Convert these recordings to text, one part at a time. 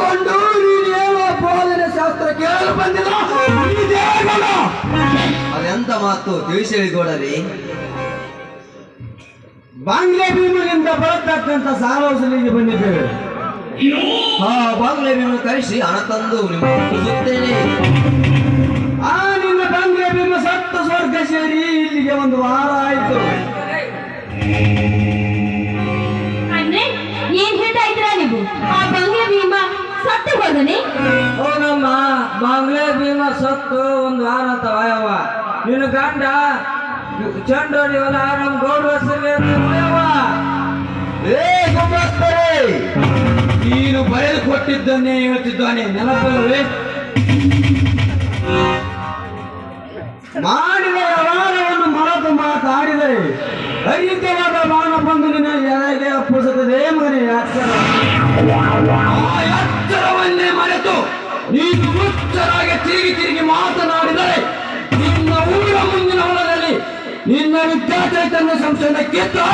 ಇಟ್ಟುಕೊಂಡು ನೀನು ಹೇಳುವ ಬೋಧನೆ ಶಾಸ್ತ್ರ ಕೇಳಲು ಬಂದಿಲ್ಲ. ಅದೆಂತ ಮಾತು ತಿಳಿಸಿ ಹೇಳಿಕೊಡರಿ. ಬಾಂಗ್ಲೆ ಭೀಮನಿಂದ ಬರತಕ್ಕಂತ ಸಾಲ ವಸೂಲಿಗೆ ಬಂದಿದ್ದೇವೆ. ಬಾಂಗ್ಲೆ ಭೀಮ ಕರೆಸಿ ಹಣ ತಂದು ನಿಮಗೆ ಕೊಡಿಸುತ್ತೇನೆ. ನಿನ್ನ ಬಾಂಗ್ಲೆ ಭೀಮ ಸತ್ತ ಸ್ವರ್ಗ ಸೇರಿ ಇಲ್ಲಿಗೆ ಒಂದು ವಾರ ಆಯ್ತು. ಅಂದ್ರೆ ಏನ್ ಹೇಳ್ತಾ ಇದ್ದೀರಾ ನೀವು? ಆ ಬಾಂಗ್ಲೆ ಭೀಮ ಸತ್ತು ಹೋದನೆ? ನಮ್ಮ ಬಾಂಗ್ಲೆ ಭೀಮ ಸತ್ತು ಒಂದು ವಾರ ಅಂತ ವಯವ. ನಿನ್ನ ಗಂಡ ಚಂಡೋಡಿವಲ್ಲ ನಮ್ಮ ಗೌಡ್ರ ನೀನು ಬರೆದು ಕೊಟ್ಟಿದ್ದನ್ನೇ ಹೇಳ್ತಿದ್ದಾನೆ, ನೆನಪಲ್ಲವೇ? ಮಾಡಿದ ವ್ಯವಹಾರವನ್ನು ಮರೆತು ಮಾತಾಡಿದರೆ ಐಕ್ಯವಾದ ಬಾಣ ಬಂದು ನಿನ್ನ ಎಲೆಗೆ ಅಪ್ಪುಸುತ್ತದೆ ಮಗನೇ. ಅಕ್ಷರವನ್ನೇ ಮರೆತು ನೀನು ಹುಚ್ಚರಾಗಿ ತಿರುಗಿ ಮಾತನಾಡಿದರೆ ನಿನ್ನ ಊರ ಮುಂದಿನ ಹೊಲದಲ್ಲಿ ನಿನ್ನ ವಿದ್ಯಾಚೈತನ್ಯ ಸಂಸ್ಥೆಯನ್ನು ಕಿತ್ತು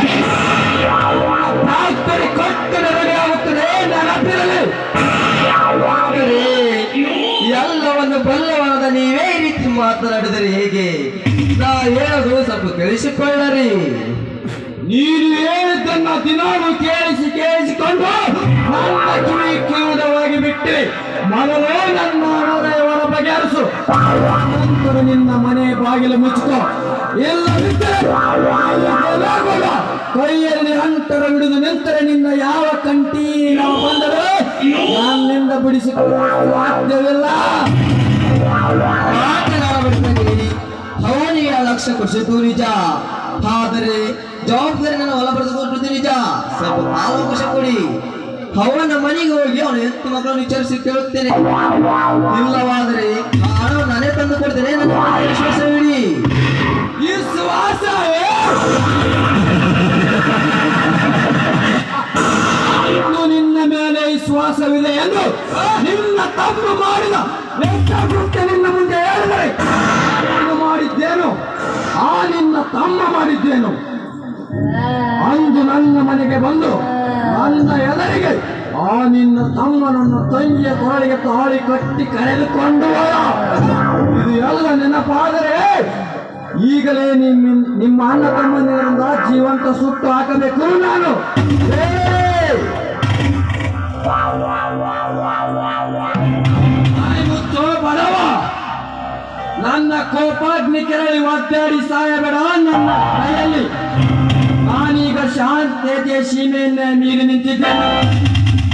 ಕಟ್ಟಡ ರೆಡಿಯಾಗುತ್ತದೆ. ನೆನಪಿರಲಿ, ಎಲ್ಲವನ್ನು ಬಲ್ಲವಾದ ನೀವೇ ಈ ರೀತಿ ಮಾತನಾಡಿದರೆ ಹೇಗೆ? ನಾ ಹೇಳೋದು ಸ್ವಲ್ಪ ಕೇಳಿಸಿಕೊಳ್ಳರಿ. ನೀನು ಹೇಳಿದ್ದನ್ನ ದಿನಾಲು ಕೇಳಿಸಿಕೊಂಡು ನನ್ನ ಕಿವಿ ಕೇಳದವಾಗಿ ಬಿಟ್ಟೆ. ಮೊದಲು ನನ್ನ ಹೃದಯವರ ಬಗೆಹರಿಸು, ನಂತರ ನಿನ್ನ ಮನೆ ಬಾಗಿಲು ಮುಚ್ಚಿಕೋ. ಎಲ್ಲ ಕೈಯಲ್ಲಿ ಅಂತರ ಹಿಡಿದು ನಿಂತರೆ ನಿನ್ನ ಯಾವ ಕಂಟಿ ನಾವು ಬಂದರೆ ನನ್ನಿಂದ ಬಿಡಿಸಿಕೊಳ್ಳಲು ಸಾಧ್ಯವಿಲ್ಲ. ಅವನಿಗೆ ಲಕ್ಷ್ಯ ಕೊಡಿಸಿದ್ದು ನಿಜ, ಆದರೆ ಜವಾಬ್ದಾರಿ ನನ್ನ ಹೊಲ ಬರೆದುಕೊಟ್ಟಿದ್ದು ನಿಜ. ಸ್ವಲ್ಪ ಅವಕಾಶ ಕೊಡಿ. ಅವನ ಮನೆಗೆ ಹೋಗಿ ಅವನ ಹೆತ್ತು ಮಕ್ಕಳನ್ನು ವಿಚಾರಿಸಿ ಕೇಳುತ್ತೇನೆ. ಇಲ್ಲವಾದರೆ ಆ ಹಣ ನಾನೇ ತಂದು ಕೊಡ್ತೇನೆ. ನನ್ನ ವಿಶ್ವಾಸವಿಡಿ. ವಿಶ್ವಾಸ ನಿನ್ನ ಮೇಲೆ ವಿಶ್ವಾಸವಿದೆ ಎಂದು ನಿನ್ನ ತಮ್ಮ ಮಾಡಿದ ಕೃತ್ಯ ನಿನ್ನ ಮುಂದೆ ಹೇಳಿದರೆ ನಾನು ಮಾಡಿದ್ದೇನು? ನಿನ್ನ ತಮ್ಮ ಮಾಡಿದ್ದೇನು? ಅಂದು ನನ್ನ ಮನೆಗೆ ಬಂದು ನನ್ನ ಎದುರಿಗೆ ನಿನ್ನ ತಮ್ಮನನ್ನು ತಂಗಿಯ ಕೊರಳಿಗೆ ತಾಳಿ ಕಟ್ಟಿ ಕರೆದುಕೊಂಡು ಇದು ಎಲ್ಲ ನೆನಪಾದರೆ ಈಗಲೇ ನಿಮ್ಮ ಅಣ್ಣ ತಮ್ಮನಿಂದ ಜೀವಂತ ಸುಟ್ಟು ಹಾಕಬೇಕು ನಾನು. ಬಡವ, ನನ್ನ ಕೋಪಾಗ್ನಿ ಕೆರಳಿ ಒದ್ದಾಡಿ ಸಾಯಬೇಡ ನನ್ನ ಕೈಯಲ್ಲಿ. ನಾನೀಗ ಶಾಂತತೆಯ ಸೀಮೆಯನ್ನ ಮೀರಿ ನಿಂತಿದ್ದೇನೆ.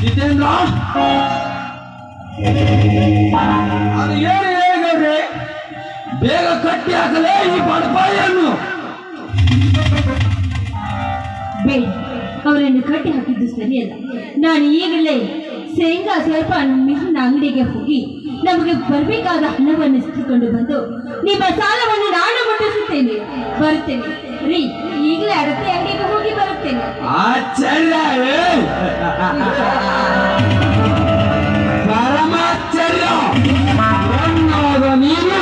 ಜಿತೇಂದ್ರ, ಅದು ಏನು ಹೇಳಿದ್ರೆ ಬೇಗ ಕಟ್ಟಿ ಹಾಕಲೇ ಈ ಬಡಪಾಯಿಯನ್ನು. ಬೇಡ, ಅವರನ್ನು ಕಟ್ಟಿ ಹಾಕಿದ್ದು ಸರಿಯಲ್ಲ. ನಾನು ಈಗಲೇ ಶೇಂಗಾ ಸ್ವಲ್ಪ ಮಿಹಿನ ಅಂಗಡಿಗೆ ಹೋಗಿ ನಮಗೆ ಬರಬೇಕಾದ ಹಣವನ್ನು ಇಸ್ಕೊಂಡು ಬಂದು ನಿಮ್ಮ ಸಾಲವನ್ನು ನಾನು ಮುಟ್ಟಿಸುತ್ತೇನೆ. ಬರುತ್ತೇನೆ ರೀ, ಈಗಲೇ ಅಡತೆ ಅಂಗಡಿಗೆ ಹೋಗಿ ಬರುತ್ತೇನೆ. ಪರಮಾಚಾರ್ಯ, ನೀನು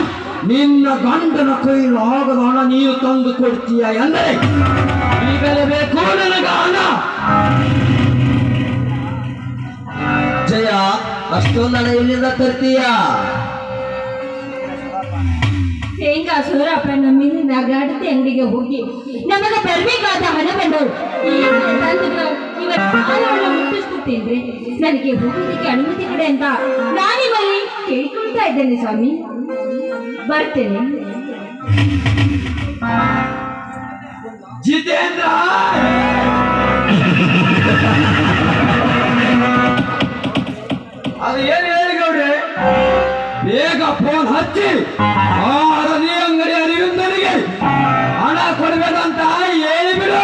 ನಿನ್ನ ಗಂಡನ ಕೈಲಾಗದ ಹಣ ನೀನು ತಂದು ಕೊಡ್ತೀಯ ಎಂದರೆ ಈಗಲೇ ಬೇಕು ನನಗೆ ಹಣ. ಜಯ, ಅಷ್ಟೊಂದು ಹಣ ಎಲ್ಲಿಂದ ತರ್ತೀಯ? ಶೇಂಗಾ ಸೂರಪ್ಪನ ಮೀನಿನ ಅಡತೆ ಅಂಗಡಿಗೆ ಹೋಗಿ ನಮಗೆ ಬರಬೇಕಾದ ಹಣವನ್ನು ಈಗಲೇ ತಂದು ಇವತ್ತು ಸಾಲವನ್ನು ಮುಟ್ಟಿಸುತ್ತೇನೆ. ನನಗೆ ಹೋಗೋದಕ್ಕೆ ಅನುಮತಿ ಕೊಡೆ ಅಂತ ನಾನಿವಲ್ಲಿ ಕೇಳಿಕೊಳ್ತಾ ಇದ್ದೇನೆ ಸ್ವಾಮಿ. ಬರ್ತೇನೆ. ಜಿತೇಂದ್ರ, ಅದು ಏನು ಹೇಳಿ ಗೌಡ್ರೆ? ಬೇಗ ಫೋನ್ ಹಚ್ಚಿ ಅರದಿ ಅಂಗಡಿ ಅರಿವಿಂದನಿಗೆ ಹಣ ಕೊಡಬೇಕಂತ ಹೇಳಿಬಿಡು.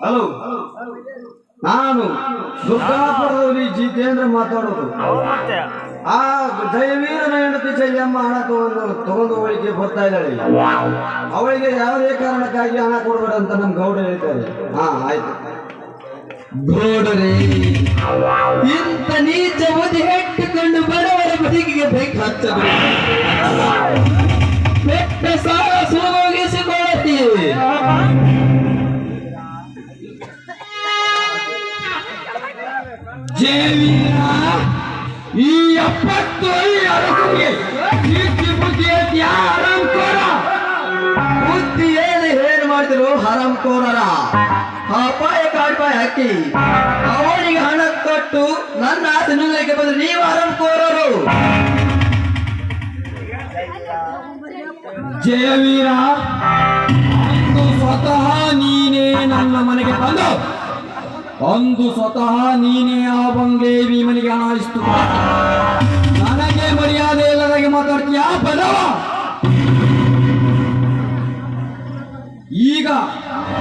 ಹಲೋ, ನಾನು ದುರ್ಗಾಪುರದಲ್ಲಿ ಜಿತೇಂದ್ರ ಮಾತಾಡೋದು. ಆ ಜಯವೀರನ ಹೆಂಡತಿ ಜಯಮ್ಮ ಹಣ ತಗೊಂಡು ಅವಳಿಗೆ ಬರ್ತಾ ಇದ್ದಾಳೆ. ಅವಳಿಗೆ ಯಾವುದೇ ಕಾರಣಕ್ಕಾಗಿ ಹಣ ಕೊಡಬೇಡ ಅಂತ ನಮ್ ಗೌಡ ಹೇಳ್ತಾರೆ. ಆಯ್ತು ಗೌಡರೇ, ಇಂಥ ನೀಚ ಬುದ್ಧಿ ಇಟ್ಟುಕೊಂಡು ಬಡವರ ಬದುಕಿಗೆ ಬೆಂಕಿ ಹಚ್ಚಬೇಕು. ಬೆಟ್ಟ ಸಾಲ ಸುಲಭವಾಗಿಸಿಕೊಳ್ಳುತ್ತೀವಿ. ಜೇವೀರ, ಈ 70 ಅರಸರಿಗೆ ಕೀರ್ತಿ ಬುದ್ಧಿ ಐತಿ ಆರಾಮ್ಕೋರ. ಬುದ್ಧಿ ಏನು ಮಾಡಿದ್ರು ಹರಾಮ್ಕೋರರ ಅಪಾಯ ಕಾಡ್ಪಾಯ ಹಾಕಿ ಅವನಿಗೆ ಹಣ ಕೊಟ್ಟು ನನ್ನ ಆಸೆ ನುಂಗಲಿಕ್ಕೆ ಬಂದ್ರೆ ನೀವು ಹರಾಮ್ಕೋರರು. ಜಯವೀರ, ಅಂದು ಸ್ವತಃ ನೀನೇ ನನ್ನ ಮನೆಗೆ ಬಂದು ಅಂದು ಸ್ವತಃ ನೀನೇ ಆ ಬಂಗೇವಿ ಮನೆಗೆ ಹಣ ಇಷ್ಟು ನನಗೆ ಮರ್ಯಾದೆ ಇಲ್ಲದಾಗೆ ಮಾತಾಡ್ತೀಯ ಬಡವ. ಈಗ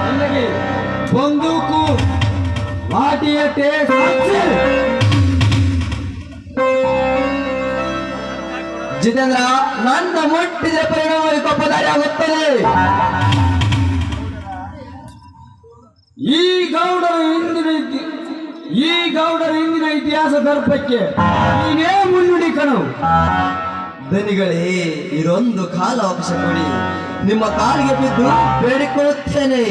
ನನಗೆ ಬಂದೂಕು ಲಾಠಿಯಟ್ಟೆ ಸಾಕ್ಷಿ. ಜಿತೇಂದ್ರ, ನನ್ನ ಮುಟ್ಟಿದ ಪರಿಣಾಮ ಕೊಪ್ಪದಾರಿ ಆಗುತ್ತದೆ. ಈ ಗೌಡರ ಹಿಂದಿನ ಇತಿಹಾಸ ದರ್ಪಕ್ಕೆ ನೀನೇ ಮುನ್ನುಡಿ ಕಣವು. ದನಿಗಳೇ, ಇದೊಂದು ಕಾಲಾವಕಾಶ ಕೊಡಿ, ನಿಮ್ಮ ಕಾಲಿಗೆ ಬಿದ್ದು ಬೇಡಿಕೊಳ್ಳುತ್ತೇನೆ.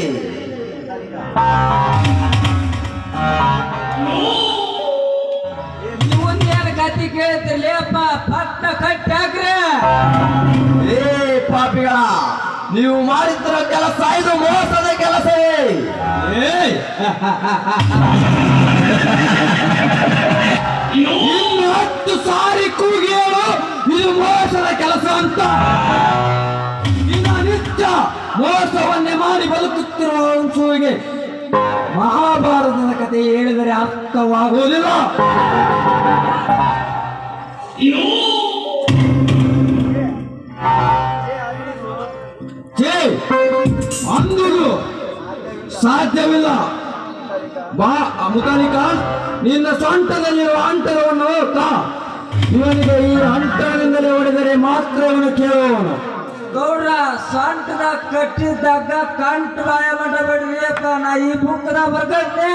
ಇವನ್ನೇನು ಕತ್ತಿ ಕೇಳ್ತಿರ್ಲೇಪ್ಪ, ಪಟ್ಟ ಕಟ್ಟಾಕ್ರೆ. ಏ ಪಾಪಿಗಳ, ನೀವು ಮಾಡುತ್ತಿರೋ ಕೆಲಸ ಇದು ಮೋಸದ ಕೆಲಸವೇ. ಇನ್ನು 10 ಸಾರಿ ಕೂಗಿ ಹೇಳು ಇದು ಮೋಸದ ಕೆಲಸ ಅಂತ. ನಿತ್ಯ ಮೋಸವನ್ನೇ ಮಾಡಿ ಬದುಕುತ್ತಿರುವ ಅಂಶುವಿಗೆ ಮಹಾಭಾರತದ ಕಥೆ ಹೇಳಿದರೆ ಅರ್ಥವಾಗುವುದಿಲ್ಲ. ಅಂದುದು ಸಾಧ್ಯವಿಲ್ಲ. ಬಾ ಮುತಾಲಿಕ, ನಿನ್ನ ಸೊಂಟದಲ್ಲಿರುವ ಅಂಟರವನ್ನು ಇವನಿಗೆ ಈ ಅಂಟರದಿಂದಲೇ ಹೊಡೆದರೆ ಮಾತ್ರ ಇವನು ಕೇಳುವವನು. ಗೌಡ್ರ, ಸೊಂಟದ ಕಟ್ಟಿದ್ದಾಗ ಕಂಠ ಬಾಯ ಮಾಡಬೇಡ್ರಿ ಅಪ್ಪ, ನಾ ಈ ಬುಕ್ದ ಬರ್ಗಟ್ಟೆ.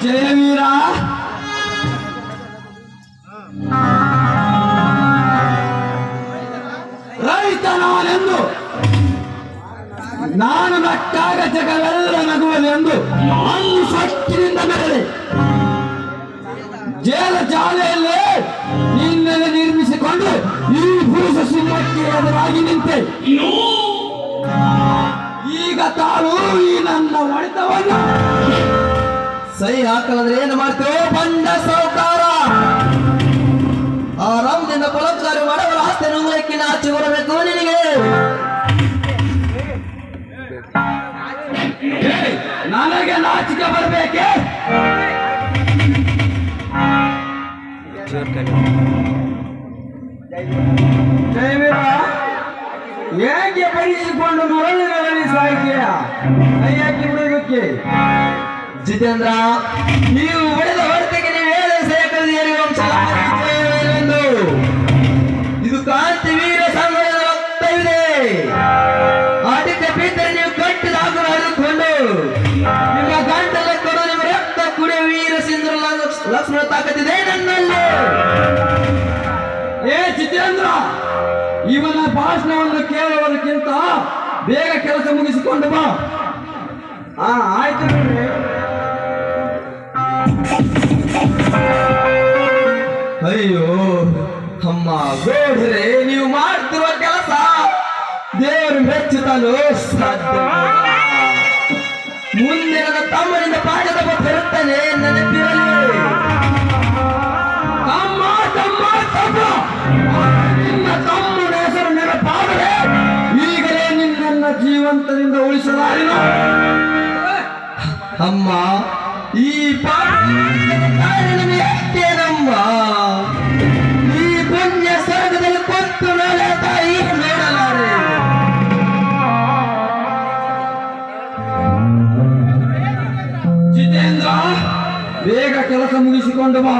ಜಯವೀರ, ರೈತ ನಾನೆಂದು ನಾನು ನಟ್ಟಾಗ ಜಗವೆಲ್ಲ ನಗುವುದು ಎಂದು ಅಂದು ಸೊಟ್ಟಿನಿಂದ ಮೆರಳಿ ಜೇಲ ಜಾಲೆಯಲ್ಲೇ ನಿನ್ನೆಲೆ ನಿರ್ಮಿಸಿಕೊಂಡು ಈ ಪುರುಷ ಸಿಂಹಕ್ಕೆ ಎದುರಾಗಿ ನಿಂತೆ ಈಗ ತಾಳು ಈ ನನ್ನ ಹೊಡೆತವನ್ನು ಸಹಿ ಹಾಕಲಾದ್ರೆ ಏನು ಮಾಡ್ತೇವೆ ಬಂಡ ಸೌಕಾರ. ಆರಾಮದಿಂದ ಬಲತ್ಕಾರ ಮಾಡವರ ಆಸ್ತಿ ನುಂಗಲಿಕ್ಕೆ ನಾಚಿ ಬರಬೇಕು ನಿನಗೆ. ನನಗೆ ನಾಚಿಕೆ ಬರಬೇಕೆ? ಜಯವೀರ, ಹೇಗೆ ಬರಿಸಿಕೊಂಡು ಮರಳಿನಲ್ಲಿ ಸಾಹಿತ್ಯ ಕೈಯಾಕಿ ಬಿಡೋದಕ್ಕೆ? ಜಿತೇಂದ್ರ, ನೀವು ಹೊಡೆದ ಹೊರತೆಗೆ ನೀವು ಹೇಳ ಸೇಕರಿಯರಿ ವಂಶ ಎಂದು ಇದು ಕಾಂತಿ ವೀರ ಸಂಘದ ವಕ್ತವಿದೆ. ಆಟಿಕೆ ಬಿದ್ದರೆ ನೀವು ಕಟ್ಟಿದ ಹಾಕಲು ಹರಿದುಕೊಂಡು ನಿಮ್ಮ ಗಂಟಲ ಕೊಡು, ನಿಮ್ಮ ರಕ್ತ ಕುಡಿಯುವ ವೀರ ಸಿಂಧು ಲಕ್ಷ್ಮಣ ತಾಕತ್ತಿದೆ ನನ್ನಲ್ಲಿ. ಏ ಜಿತೇಂದ್ರ, ಇವನ ಭಾಷಣವನ್ನು ಕೇಳುವುದಕ್ಕಿಂತ ಬೇಗ ಕೆಲಸ ಮುಗಿಸಿಕೊಂಡು ಬಾ. ಆಯ್ತು ನೋಡ್ರಿ. ಅಯ್ಯೋ ಅಮ್ಮ ಗೋಡ್ರೆ, ನೀವು ಮಾಡ್ತಿರುವ ಕೆಲಸ ದೇವರು ಮೆಚ್ಚುತ್ತಾನೋ ಸಾಧ್ಯ. ಮುಂದೆ ನನ್ನ ತಮ್ಮನಿಂದ ಪಾಠದ ಬರುತ್ತಾನೆ, ನೆನಪಿರಲಿ. ತಮ್ಮ ತಮ್ಮ ತಮ್ಮ, ನಿನ್ನ ತಮ್ಮನ ಹೆಸರು ನೆನಪಾದರೆ ಈಗಲೇ ನಿನ್ನನ್ನ ಜೀವಂತದಿಂದ ಉಳಿಸಲಾರಿನ. ಅಮ್ಮ, ಈ ಪಾಠೇನಮ್ಮ, ಈ ಪುಣ್ಯ ಸ್ವರ್ಗದಲ್ಲಿ ಕೊಟ್ಟು ನಾಳೆ ತಾಯಿ ನೋಡಲಾರೆ. ಜಿತೇಂದ್ರ, ಬೇಗ ಕೆಲಸ ಮುಗಿಸಿಕೊಂಡು ಬಾ.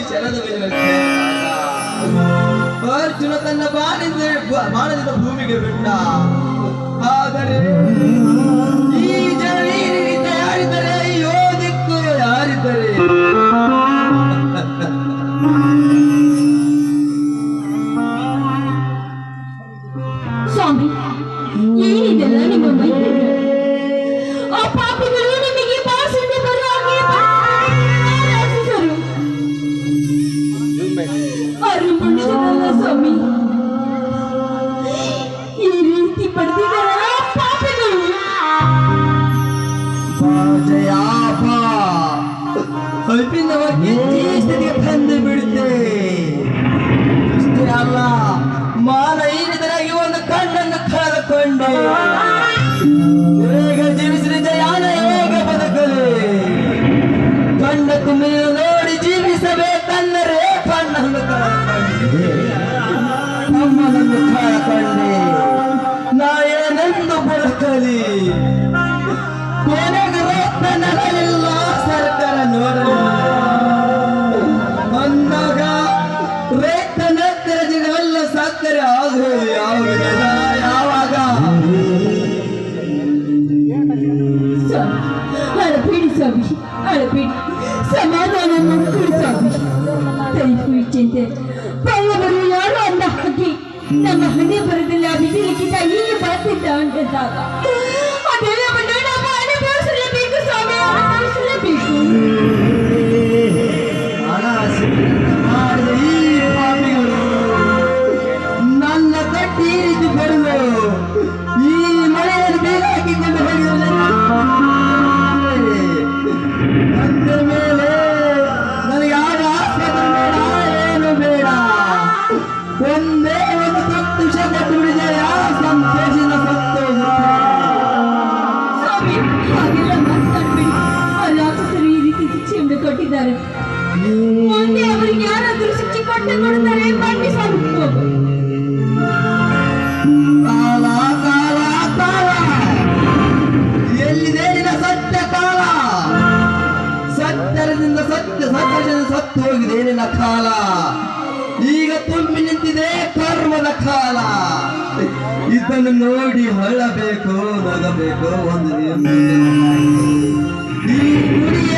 ಶರದ ಮೇಲೆ ಅರ್ಜುನ ತನ್ನ ಬಾಣದಿಂದ ಭೂಮಿಗೆ ಬಿಟ್ಟ. ಆದರೆ ಈ ಜನರಿಗೆ ಯಾರಿದ್ದಾರೆ? ಯೋಧಿಕ್ಕೂ ಯಾರಿದ್ದಾರೆ? ಸ್ವಾಮಿ, ಏನಿದೆಲ್ಲ ನಿಮ್ಮ ಮೈಯಲ್ಲಿ? ಆ ಪಾಪಿಗಳು ನಿಮಗೆ ಭಾಷಣೆ ಬರೋ ಹಾಗೆ ರಾಕ್ಷಸರು. ಅವರು ಮನುಷ್ಯರಲ್ಲ ಸ್ವಾಮಿ, ಈ ರೀತಿ ಪಡೆದಿದ್ದಾರೆ ಪಾಪಿಗಳು. ಸ್ಥಿತಿಗೆ ತಂದು ಬಿಡುತ್ತೆ. ಇಷ್ಟೇ ಅಲ್ಲ, ಮಾನ ಏನಿದರಾಗಿ ಒಂದು ಕಣ್ಣನ್ನು ಕಳೆದುಕೊಂಡೆ. ಹೇಗೆ ಜೀವಿಸಿದ ಜಯಾನ ಹೇಗೆ ಬದುಕಲಿ? ಕಣ್ಣ ತುಂಬಿನ ನೋಡಿ ಜೀವಿಸಬೇಕಂದರೆ ಕಣ್ಣನ್ನು ಕಳೆದುಕೊಂಡೆ, ನಮ್ಮನನ್ನು ಕಳೆದುಕೊಂಡೆ. ನಾ ಏನೆಂದು ಬದುಕಲಿ? ಕೊನೆಗೆ ರಕ್ತನಲ್ಲ ಸರ್ಕಾರ ನೋಡಲಿಲ್ಲ ಅಂದಾಗ ರಕ್ತನಕ್ಕರ ಜಗವೆಲ್ಲ ಸಕ್ಕರೆ ಆಗೋದು ಯಾವಾಗ? ಅಳಬೇಡಿ ಸ್ವಾಮಿ, ಅಳಬೇಡಿ, ಸಮಾಧಾನ ಮಾಡಿಕೊಡಿ ಸ್ವಾಮಿ. ದಯವು ಚಿಂತೆ ಬಲ್ಲವರು ಯಾರು ಅಂದ ಹಾಗೆ ನಮ್ಮ ಹಣೆ ಬರದಲ್ಲಿ ಆ ವಿಧಿ ಲಿಖಿತ ಹೀಗೆ ಬರ್ತಿದ್ದ ಅಂದಾಗ ಅದೆಲ್ಲವನ್ನು ನಾವು ಅನುಭವಿಸಲೇಬೇಕು ಸ್ವಾಮಿ, ಅನುಭವಿಸಲೇಬೇಕು. ಮಾಡಿದ ಈ ಪಾಪಿಗಳು ನನ್ನ ಕಟ್ಟಿ ಇರಿದು ಬರಲು ಈ ಮಳೆಯಲ್ಲಿ ಬೇಗ ಹಾಕಿಕೊಂಡು ಹೋಗಿದ್ದಾರೆ. ಅಂದ ಮೇಲೆ ನನಗೆ ಯಾವ ಆಸ್ಪತ್ರೆ ಬೇಡ, ಏನು ಬೇಡ. ಒಂದೇ ಒಂದು ಸತ್ತು ವಿಷ ಕೊಟ್ಟು ಬಿಡಿದರೆ ಯಾವ ಸಂತೋಷದಿಂದ ಸತ್ತು ಸ್ವಾಮಿ, ಹಾಗೆಲ್ಲ ಮಾತಾಡ್ಬೇಡಿ. ಆ ರಾಕ್ಷಸರು ಈ ರೀತಿ ಶಿಕ್ಷೆಯನ್ನು ಕೊಟ್ಟಿದ್ದಾರೆ. ಮುಂದೆ ಅವರಿಗೆ ಯಾರಾದರೂ ಶಿಕ್ಷೆ ಕೊಟ್ಟೆ ಕೊಡುತ್ತಾರೆ, ಬನ್ನಿ ಸ್ವಾಮಿ. ಕಾಲ ಕಾಲ ಕಾಲ ಎಲ್ಲಿದೆ ನಿನ್ನ ಸತ್ಯ ಕಾಲ? ಸತ್ಯದಿಂದ ಸತ್ಯದಿಂದ ಸತ್ತು ಹೋಗಿದೆ ನಿನ್ನ ಕಾಲ. ಈಗ ತುಂಬಿ ನಿಂತಿದೆ ಕರ್ಮದ ಕಾಲ. ಇದನ್ನು ನೋಡಿ ಹೊಳಬೇಕು, ನಗಬೇಕು. ಒಂದು ಈ ಗುಡಿಯ